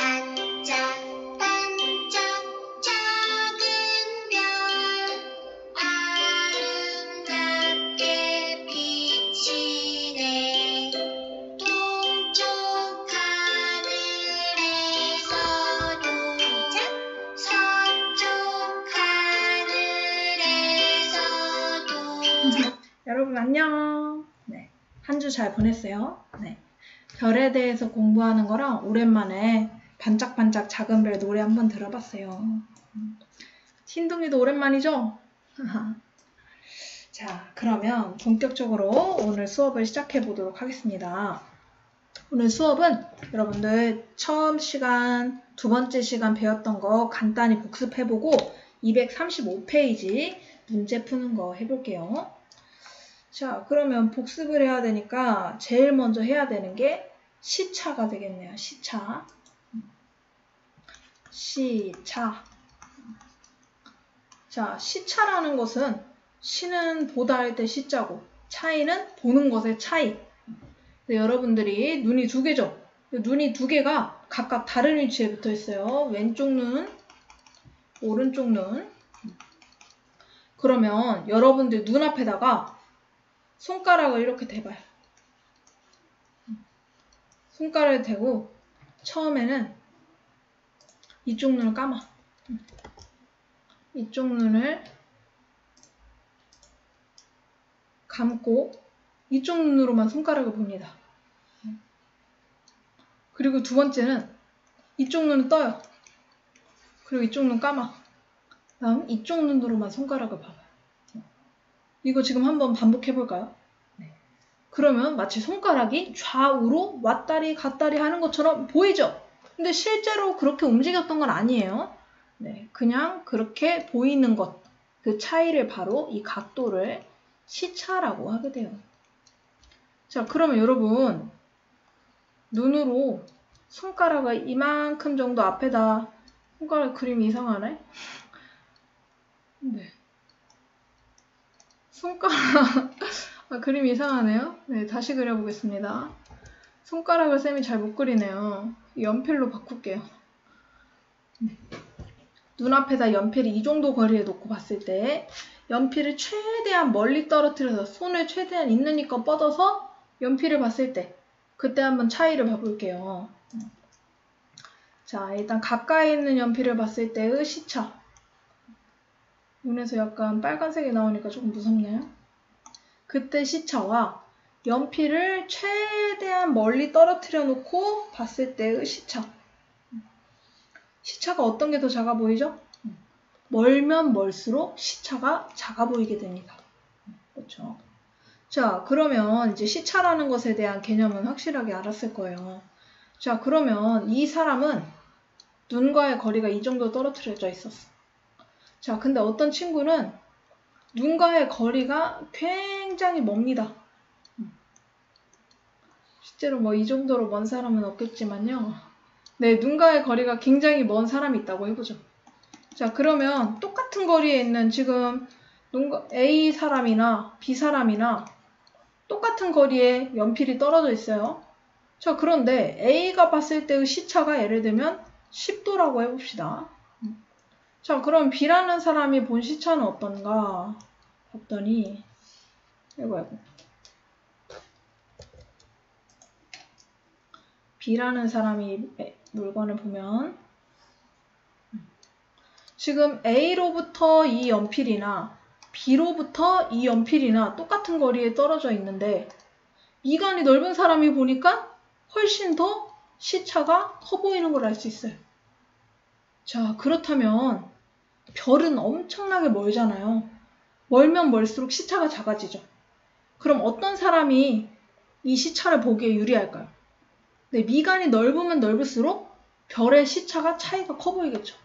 반짝반짝 작은 별 아름답게 비치네. 동쪽 하늘에서도 서쪽 하늘에서도. 여러분 안녕. 네, 한 주 잘 보냈어요? 네, 별에 대해서 공부하는 거랑 오랜만에 반짝반짝 작은 별 노래 한번 들어봤어요. 흰둥이도 오랜만이죠? 자, 그러면 본격적으로 오늘 수업을 시작해 보도록 하겠습니다. 오늘 수업은 여러분들 처음 시간, 두 번째 시간 배웠던 거 간단히 복습해보고 235페이지 문제 푸는 거 해볼게요. 자, 그러면 복습을 해야 되니까 제일 먼저 해야 되는 게 시차가 되겠네요. 시차. 시차. 자, 시차라는 것은 시는 보다 할 때 시자고 차이는 보는 것의 차이. 여러분들이 눈이 두 개죠. 눈이 두 개가 각각 다른 위치에 붙어 있어요. 왼쪽 눈, 오른쪽 눈. 그러면 여러분들 눈앞에다가 손가락을 이렇게 대봐요. 손가락을 대고 처음에는 이쪽 눈을 감아. 이쪽 눈을 감고 이쪽 눈으로만 손가락을 봅니다. 그리고 두 번째는 이쪽 눈을 떠요. 그리고 이쪽 눈 감아. 다음 이쪽 눈으로만 손가락을 봐봐요. 이거 지금 한번 반복해볼까요? 네. 그러면 마치 손가락이 좌우로 왔다리 갔다리 하는 것처럼 보이죠? 근데 실제로 그렇게 움직였던 건 아니에요. 네, 그냥 그렇게 보이는 것, 그 차이를 바로 이 각도를 시차라고 하게 돼요. 자, 그러면 여러분 눈으로 손가락을 이만큼 정도 앞에다 손가락 그림이 이상하네? 네. 손가락 그림이 이상하네요. 네, 다시 그려보겠습니다. 손가락을 쌤이 잘 못 그리네요. 연필로 바꿀게요. 네. 눈앞에다 연필을 이 정도 거리에 놓고 봤을 때 연필을 최대한 멀리 떨어뜨려서 손을 최대한 있는 힘껏 뻗어서 연필을 봤을 때 그때 한번 차이를 봐볼게요. 자, 일단 가까이 있는 연필을 봤을 때의 시차. 눈에서 약간 빨간색이 나오니까 조금 무섭네요. 그때 시차와 연필을 최대한 멀리 떨어뜨려 놓고 봤을 때의 시차. 시차가 어떤 게 더 작아 보이죠? 멀면 멀수록 시차가 작아 보이게 됩니다. 그렇죠? 자, 그러면 이제 시차라는 것에 대한 개념은 확실하게 알았을 거예요. 자, 그러면 이 사람은 눈과의 거리가 이 정도 떨어뜨려져 있었어. 자, 근데 어떤 친구는 눈과의 거리가 굉장히 멉니다. 실제로 뭐 이 정도로 먼 사람은 없겠지만요. 네, 눈과의 거리가 굉장히 먼 사람이 있다고 해보죠. 자, 그러면 똑같은 거리에 있는 지금 A 사람이나 B 사람이나 똑같은 거리에 연필이 떨어져 있어요. 자, 그런데 A가 봤을 때의 시차가 예를 들면 10도라고 해봅시다. 자, 그럼 B라는 사람이 본 시차는 어떤가 봤더니 이거 B라는 사람이 물건을 보면 지금 A로부터 이 연필이나 B로부터 이 연필이나 똑같은 거리에 떨어져 있는데 미간이 넓은 사람이 보니까 훨씬 더 시차가 커 보이는 걸 알 수 있어요. 자, 그렇다면 별은 엄청나게 멀잖아요. 멀면 멀수록 시차가 작아지죠. 그럼 어떤 사람이 이 시차를 보기에 유리할까요? 네, 미간이 넓으면 넓을수록 별의 시차가 차이가 커 보이겠죠.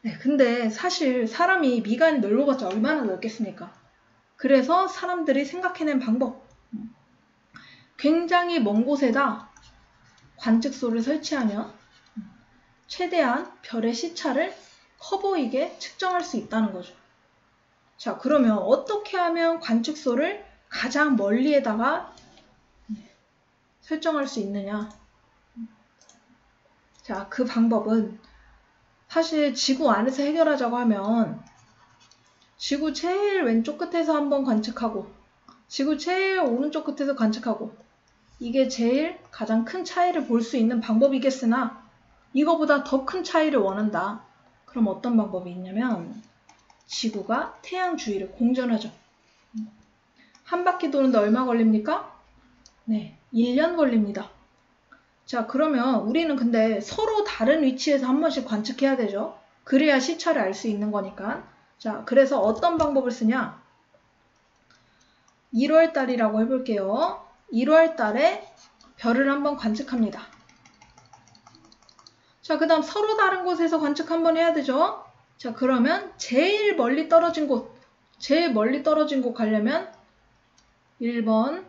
네, 근데 사실 사람이 미간이 넓어봤자 얼마나 넓겠습니까? 그래서 사람들이 생각해낸 방법. 굉장히 먼 곳에다 관측소를 설치하면 최대한 별의 시차를 커 보이게 측정할 수 있다는 거죠. 자, 그러면 어떻게 하면 관측소를 가장 멀리에다가 설정할 수 있느냐? 자, 그 방법은 사실 지구 안에서 해결하자고 하면 지구 제일 왼쪽 끝에서 한번 관측하고 지구 제일 오른쪽 끝에서 관측하고 이게 제일 가장 큰 차이를 볼 수 있는 방법이겠으나 이거보다 더 큰 차이를 원한다. 그럼 어떤 방법이 있냐면 지구가 태양 주위를 공전하죠. 한 바퀴 도는데 얼마 걸립니까? 네, 1년 걸립니다. 자, 그러면 우리는 근데 서로 다른 위치에서 한 번씩 관측해야 되죠. 그래야 시차를 알 수 있는 거니까. 자, 그래서 어떤 방법을 쓰냐? 1월 달이라고 해볼게요. 1월 달에 별을 한번 관측합니다. 자, 그 다음 서로 다른 곳에서 관측 한번 해야 되죠. 자, 그러면 제일 멀리 떨어진 곳 가려면 1번,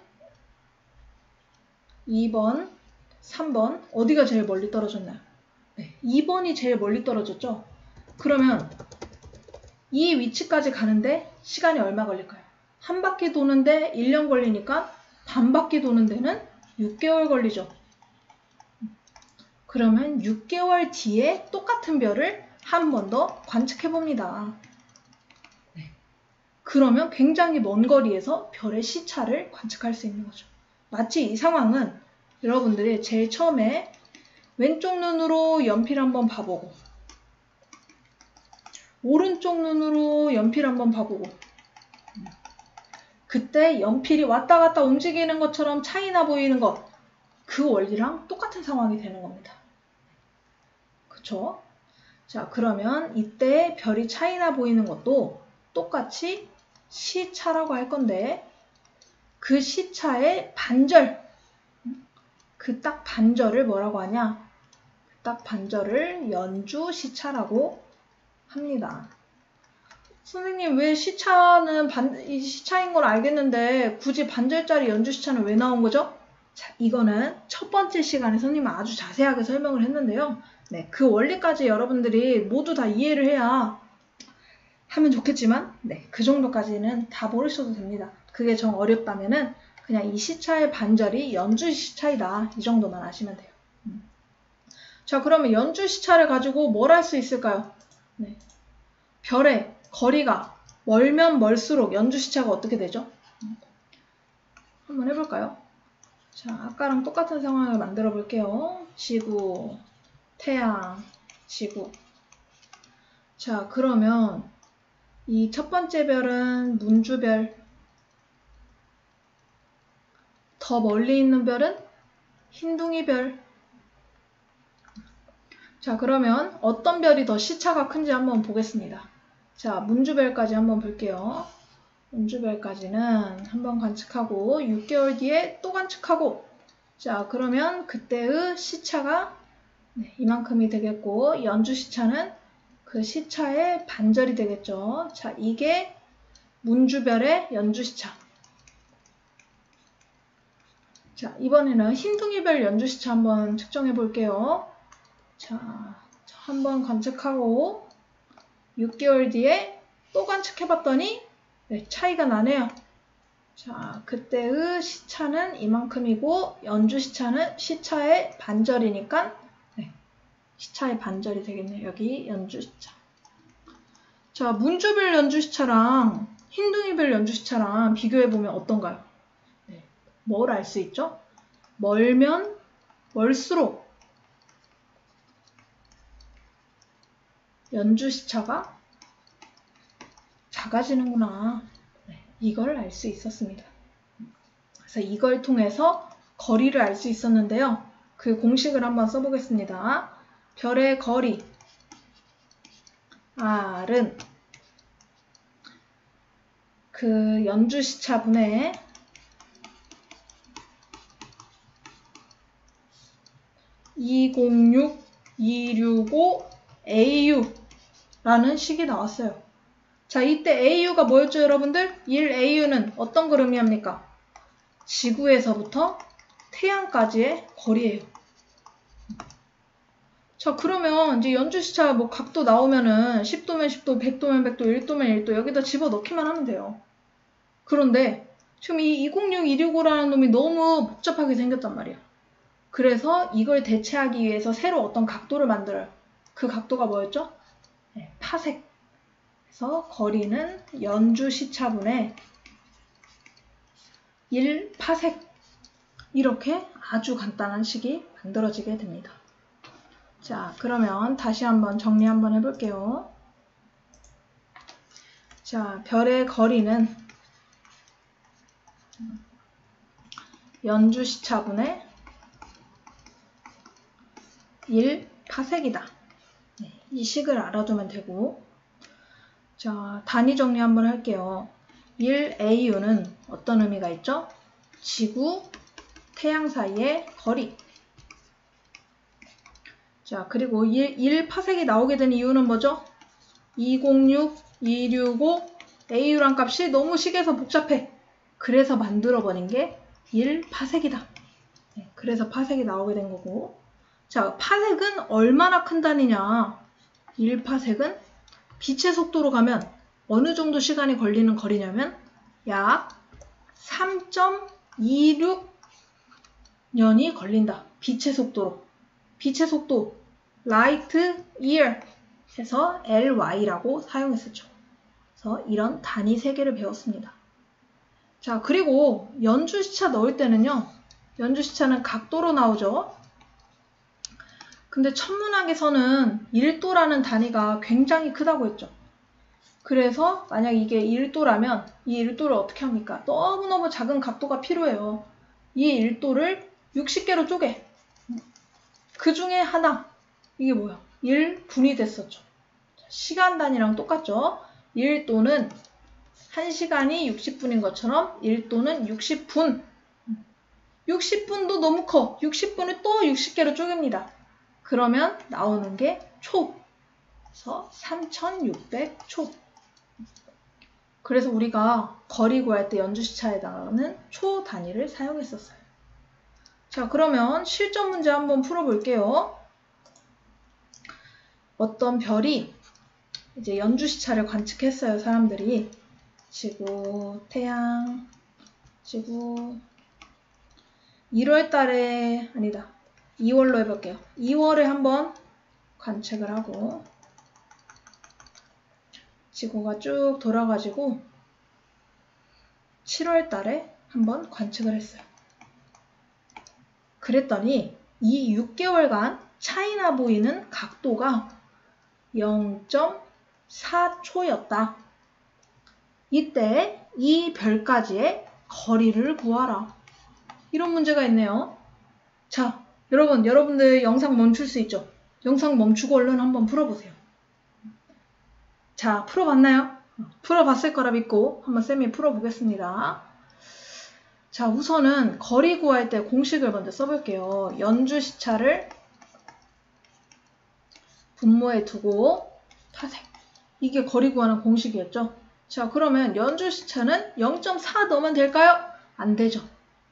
2번, 3번 어디가 제일 멀리 떨어졌나요? 네, 2번이 제일 멀리 떨어졌죠? 그러면 이 위치까지 가는데 시간이 얼마 걸릴까요? 한 바퀴 도는데 1년 걸리니까 반 바퀴 도는 데는 6개월 걸리죠. 그러면 6개월 뒤에 똑같은 별을 한 번 더 관측해 봅니다. 네. 그러면 굉장히 먼 거리에서 별의 시차를 관측할 수 있는 거죠. 마치 이 상황은 여러분들이 제일 처음에 왼쪽 눈으로 연필 한번 봐보고 오른쪽 눈으로 연필 한번 봐보고 그때 연필이 왔다 갔다 움직이는 것처럼 차이나 보이는 것, 그 원리랑 똑같은 상황이 되는 겁니다. 그쵸? 자, 그러면 이때 별이 차이나 보이는 것도 똑같이 시차라고 할 건데 그 시차의 반절, 그 딱 반절을 뭐라고 하냐? 딱 반절을 연주 시차라고 합니다. 선생님, 왜 시차는 이 시차인 걸 알겠는데 굳이 반절짜리 연주 시차는 왜 나온 거죠? 자, 이거는 첫 번째 시간에 선생님은 아주 자세하게 설명을 했는데요. 네, 그 원리까지 여러분들이 모두 다 이해를 해야 하면 좋겠지만, 네, 그 정도까지는 다 모르셔도 됩니다. 그게 정 어렵다면은 그냥 이 시차의 반절이 연주 시차이다. 이 정도만 아시면 돼요. 자, 그러면 연주 시차를 가지고 뭘 할 수 있을까요? 네, 별의 거리가 멀면 멀수록 연주 시차가 어떻게 되죠? 한번 해볼까요? 자, 아까랑 똑같은 상황을 만들어 볼게요. 지구, 태양, 지구. 자, 그러면 이 첫 번째 별은 문주별, 더 멀리 있는 별은 흰둥이별. 자, 그러면 어떤 별이 더 시차가 큰지 한번 보겠습니다. 자, 문주별까지 한번 볼게요. 문주별까지는 한번 관측하고 6개월 뒤에 또 관측하고, 자, 그러면 그때의 시차가 이만큼이 되겠고 연주 시차는 그 시차의 반절이 되겠죠. 자, 이게 문주별의 연주 시차. 자, 이번에는 흰둥이별 연주 시차 한번 측정해 볼게요. 자, 한번 관측하고 6개월 뒤에 또 관측해 봤더니 차이가 나네요. 자, 그때의 시차는 이만큼이고 연주 시차는 시차의 반절이니까 시차의 반절이 되겠네요. 여기 연주 시차. 자, 문주별 연주 시차랑 흰둥이별 연주 시차랑 비교해 보면 어떤가요? 네, 뭘 알 수 있죠? 멀면 멀수록 연주 시차가 작아지는구나. 네, 이걸 알 수 있었습니다. 그래서 이걸 통해서 거리를 알 수 있었는데요. 그 공식을 한번 써보겠습니다. 별의 거리 R은 그 연주 시차분의 (206,265) AU라는 식이 나왔어요. 자, 이때 AU가 뭐였죠, 여러분들? 1AU는 어떤 걸 의미합니까? 지구에서부터 태양까지의 거리예요. 자, 그러면 이제 연주시차 뭐 각도 나오면은 10도면 10도, 100도면 100도, 1도면 1도 여기다 집어넣기만 하면 돼요. 그런데 지금 이 206, 265라는 놈이 너무 복잡하게 생겼단 말이야. 그래서 이걸 대체하기 위해서 새로 어떤 각도를 만들어요. 그 각도가 뭐였죠? 네, 파색. 그래서 거리는 연주시차분의 1파색. 이렇게 아주 간단한 식이 만들어지게 됩니다. 자, 그러면 다시 한번 정리 한번 해볼게요. 자, 별의 거리는 연주시차분의 1파색이다. 네, 이 식을 알아두면 되고, 자, 단위 정리 한번 할게요. 1AU는 어떤 의미가 있죠? 지구, 태양 사이의 거리. 자, 그리고 1파색이 나오게 된 이유는 뭐죠? 206, 265, AU란 값이 너무 식에서 복잡해. 그래서 만들어버린 게 1파색이다. 네, 그래서 파색이 나오게 된 거고. 자, 파색은 얼마나 큰 단위냐? 1파색은 빛의 속도로 가면 어느 정도 시간이 걸리는 거리냐면 약 3.26년이 걸린다. 빛의 속도로. 빛의 속도, light year 해서 LY라고 사용했었죠. 그래서 이런 단위 3개를 배웠습니다. 자, 그리고 연주시차 넣을 때는요. 연주시차는 각도로 나오죠. 근데 천문학에서는 1도라는 단위가 굉장히 크다고 했죠. 그래서 만약 이게 1도라면 이 1도를 어떻게 합니까? 너무너무 작은 각도가 필요해요. 이 1도를 60개로 쪼개. 그 중에 하나. 이게 뭐야? 1분이 됐었죠. 시간 단위랑 똑같죠? 1도는 1시간이 60분인 것처럼 1도는 60분. 60분도 너무 커. 60분을 또 60개로 쪼갭니다. 그러면 나오는 게 초. 그래서 3600초. 그래서 우리가 거리 구할 때 연주시차에다가는 초 단위를 사용했었어요. 자, 그러면 실전 문제 한번 풀어볼게요. 어떤 별이 이제 연주시차를 관측했어요, 사람들이. 지구, 태양, 지구. 1월 달에, 아니다. 2월로 해볼게요. 2월에 한번 관측을 하고, 지구가 쭉 돌아가지고 7월 달에 한번 관측을 했어요. 그랬더니 이 6개월간 차이나 보이는 각도가 0.4초였다. 이때 이 별까지의 거리를 구하라. 이런 문제가 있네요. 자, 여러분들 영상 멈출 수 있죠? 영상 멈추고 얼른 한번 풀어보세요. 자, 풀어봤나요? 풀어봤을 거라 믿고 한번 쌤이 풀어보겠습니다. 자, 우선은 거리 구할 때 공식을 먼저 써볼게요. 연주시차를 분모에 두고 파색. 이게 거리 구하는 공식이었죠? 자, 그러면 연주시차는 0.4 넣으면 될까요? 안 되죠.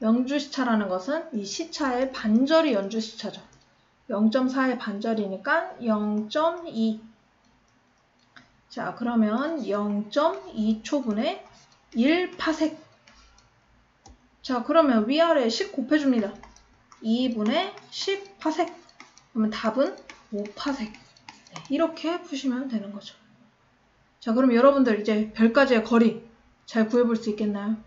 연주시차라는 것은 이 시차의 반절이 연주시차죠. 0.4의 반절이니까 0.2. 자, 그러면 0.2초분의 1파색. 자, 그러면 위아래 10 곱해줍니다. 2분의 10파색. 그러면 답은 5파색. 네, 이렇게 푸시면 되는 거죠. 자, 그럼 여러분들 이제 별까지의 거리 잘 구해볼 수 있겠나요?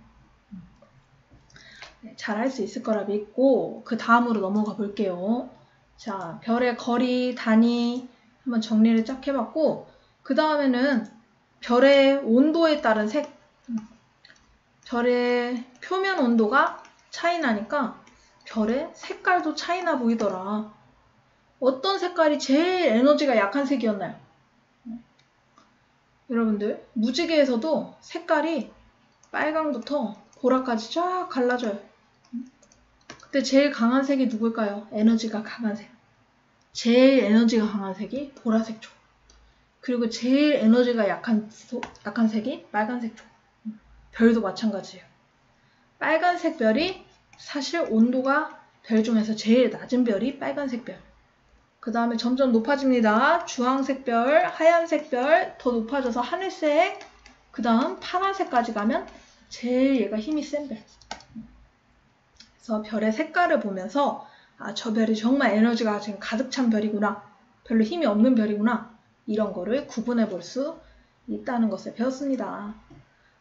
네, 잘 할 수 있을 거라 믿고 그 다음으로 넘어가 볼게요. 자, 별의 거리, 단위 한번 정리를 쫙 해봤고 그 다음에는 별의 온도에 따른 색. 별의 표면 온도가 차이 나니까 별의 색깔도 차이 나 보이더라. 어떤 색깔이 제일 에너지가 약한 색이었나요? 여러분들, 무지개에서도 색깔이 빨강부터 보라까지 쫙 갈라져요. 그때 제일 강한 색이 누굴까요? 에너지가 강한 색. 제일 에너지가 강한 색이 보라색조. 그리고 제일 에너지가 약한 색이 빨간색조. 별도 마찬가지예요. 빨간색 별이 사실 온도가 별 중에서 제일 낮은 별이 빨간색 별. 그 다음에 점점 높아집니다. 주황색 별, 하얀색 별, 더 높아져서 하늘색, 그 다음 파란색까지 가면 제일 얘가 힘이 센 별. 그래서 별의 색깔을 보면서 아, 저 별이 정말 에너지가 지금 가득 찬 별이구나. 별로 힘이 없는 별이구나. 이런 거를 구분해 볼 수 있다는 것을 배웠습니다.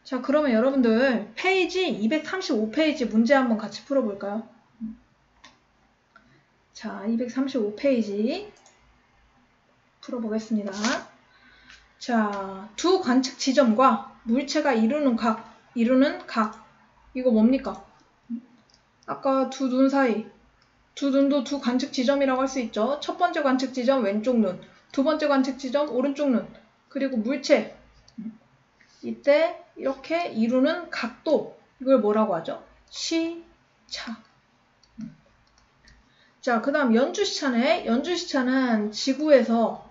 자, 그러면 여러분들 페이지 235페이지 문제 한번 같이 풀어볼까요? 자, 235페이지 풀어보겠습니다. 자, 두 관측 지점과 물체가 이루는 각. 이거 뭡니까? 아까 두 눈 사이. 두 눈도 두 관측 지점이라고 할 수 있죠. 첫 번째 관측 지점 왼쪽 눈, 두 번째 관측 지점 오른쪽 눈, 그리고 물체. 이때 이렇게 이루는 각도, 이걸 뭐라고 하죠? 시차. 자, 그 다음 연주시차네. 연주시차는 지구에서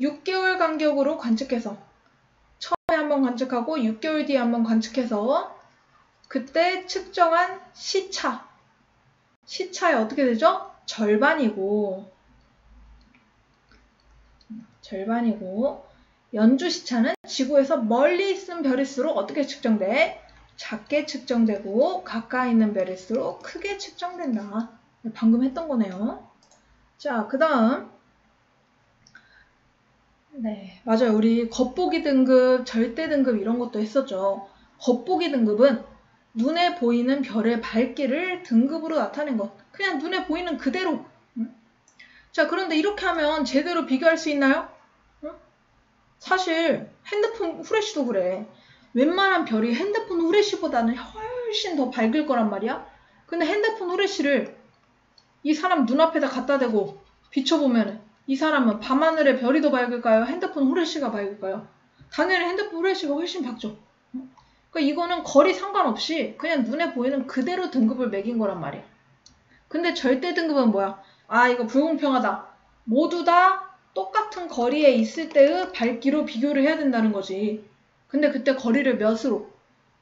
6개월 간격으로 관측해서 처음에 한번 관측하고 6개월 뒤에 한번 관측해서 그때 측정한 시차에 어떻게 되죠? 절반이고 연주시차는 지구에서 멀리 있는 별일수록 어떻게 측정돼? 작게 측정되고 가까이 있는 별일수록 크게 측정된다. 방금 했던 거네요. 자, 그 다음 네, 맞아요. 우리 겉보기 등급, 절대 등급 이런 것도 했었죠. 겉보기 등급은 눈에 보이는 별의 밝기를 등급으로 나타낸 것. 그냥 눈에 보이는 그대로. 자, 그런데 이렇게 하면 제대로 비교할 수 있나요? 사실 핸드폰 후레쉬도 그래. 웬만한 별이 핸드폰 후레쉬보다는 훨씬 더 밝을 거란 말이야. 근데 핸드폰 후레쉬를 이 사람 눈앞에다 갖다 대고 비춰보면 이 사람은 밤하늘의 별이 더 밝을까요? 핸드폰 후레쉬가 밝을까요? 당연히 핸드폰 후레쉬가 훨씬 밝죠. 그러니까 이거는 거리 상관없이 그냥 눈에 보이는 그대로 등급을 매긴 거란 말이야. 근데 절대 등급은 뭐야? 아, 이거 불공평하다. 모두 다 똑같은 거리에 있을 때의 밝기로 비교를 해야 된다는 거지. 근데 그때 거리를 몇으로?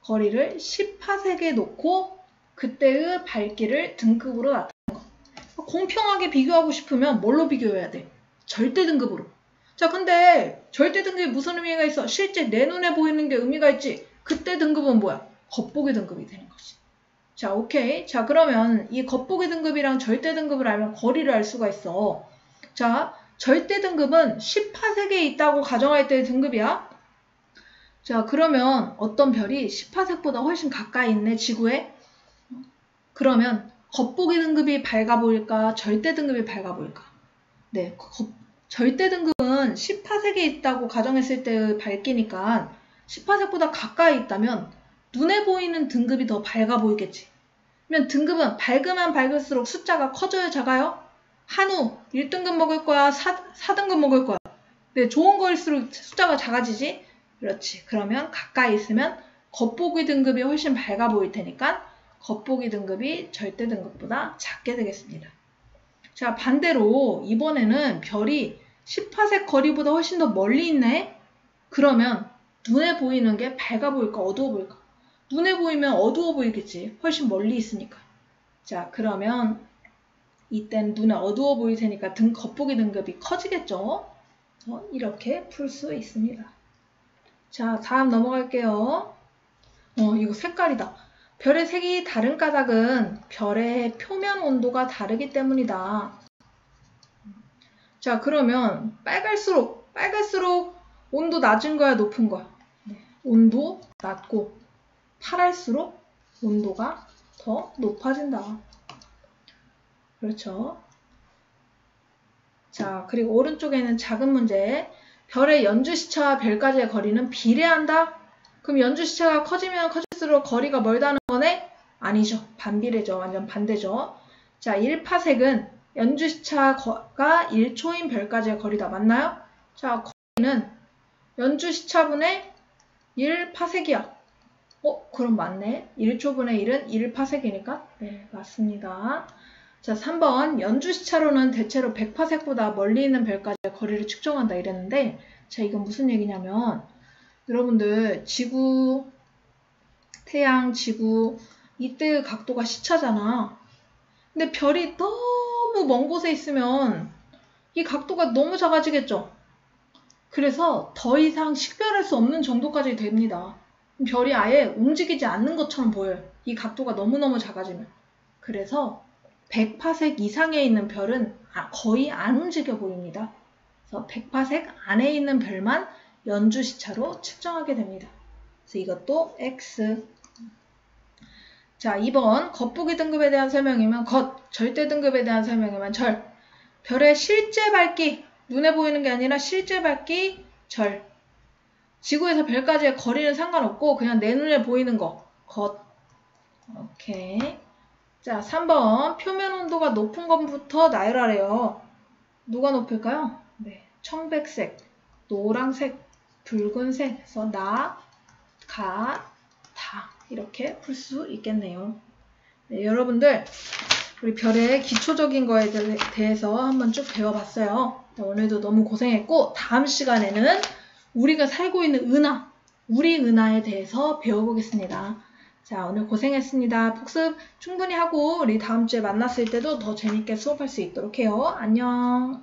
거리를 10파섹에 놓고 그때의 밝기를 등급으로 나타낸 거. 공평하게 비교하고 싶으면 뭘로 비교해야 돼? 절대 등급으로. 자, 근데 절대 등급이 무슨 의미가 있어? 실제 내 눈에 보이는 게 의미가 있지. 그때 등급은 뭐야? 겉보기 등급이 되는 거지. 자, 오케이. 자, 그러면 이 겉보기 등급이랑 절대 등급을 알면 거리를 알 수가 있어. 자, 절대 등급은 10파섹에 있다고 가정할 때의 등급이야. 자, 그러면 어떤 별이 10파섹보다 훨씬 가까이 있네, 지구에. 그러면 겉보기 등급이 밝아 보일까? 절대 등급이 밝아 보일까? 네, 절대 등급은 10파섹에 있다고 가정했을 때의 밝기니까 10파섹보다 가까이 있다면 눈에 보이는 등급이 더 밝아 보이겠지. 그러면 등급은 밝으면 밝을수록 숫자가 커져요, 작아요? 한우 1등급 먹을 거야, 4등급 먹을 거야. 네, 좋은 거일수록 숫자가 작아지지? 그렇지. 그러면 가까이 있으면 겉보기 등급이 훨씬 밝아 보일 테니까 겉보기 등급이 절대 등급보다 작게 되겠습니다. 자, 반대로 이번에는 별이 10파섹 거리보다 훨씬 더 멀리 있네? 그러면 눈에 보이는 게 밝아 보일까, 어두워 보일까? 눈에 보이면 어두워 보이겠지. 훨씬 멀리 있으니까. 자, 그러면 이땐 눈에 어두워 보일 테니까 겉보기 등급이 커지겠죠? 이렇게 풀 수 있습니다. 자, 다음 넘어갈게요. 이거 색깔이다. 별의 색이 다른 까닭은 별의 표면 온도가 다르기 때문이다. 자, 그러면 빨갈수록 온도 낮은 거야, 높은 거야? 온도 낮고 파랄수록 온도가 더 높아진다. 그렇죠. 자, 그리고 오른쪽에는 작은 문제. 별의 연주시차와 별까지의 거리는 비례한다? 그럼 연주시차가 커지면 커질수록 거리가 멀다는 거네? 아니죠. 반비례죠. 완전 반대죠. 자, 1파섹은 연주시차가 1초인 별까지의 거리다. 맞나요? 자, 거리는 연주시차분의 1파섹이야. 그럼 맞네. 1초분의 1은 1파섹이니까? 네, 맞습니다. 자, 3번. 연주시차로는 대체로 100파섹보다 멀리 있는 별까지의 거리를 측정한다 이랬는데, 자, 이건 무슨 얘기냐면, 여러분들, 지구, 태양, 지구, 이때의 각도가 시차잖아. 근데 별이 너무 먼 곳에 있으면 이 각도가 너무 작아지겠죠? 그래서 더 이상 식별할 수 없는 정도까지 됩니다. 별이 아예 움직이지 않는 것처럼 보여요. 이 각도가 너무너무 작아지면. 그래서 100파섹 이상에 있는 별은 거의 안 움직여 보입니다. 그래서 100파섹 안에 있는 별만 연주시차로 측정하게 됩니다. 그래서 이것도 X. 자, 2번 겉보기 등급에 대한 설명이면 겉, 절대 등급에 대한 설명이면 절. 별의 실제 밝기, 눈에 보이는 게 아니라 실제 밝기, 절. 지구에서 별까지의 거리는 상관없고 그냥 내 눈에 보이는 거, 겉. 오케이. 자, 3번 표면 온도가 높은 것부터 나열하래요. 누가 높을까요? 네, 청백색, 노란색, 붉은색. 그래서 나, 가, 다 이렇게 풀 수 있겠네요. 네, 여러분들 우리 별의 기초적인 거에 대해서 한번 쭉 배워봤어요. 오늘도 너무 고생했고 다음 시간에는 우리가 살고 있는 은하, 우리 은하에 대해서 배워보겠습니다. 자, 오늘 고생했습니다. 복습 충분히 하고 우리 다음 주에 만났을 때도 더 재밌게 수업할 수 있도록 해요. 안녕.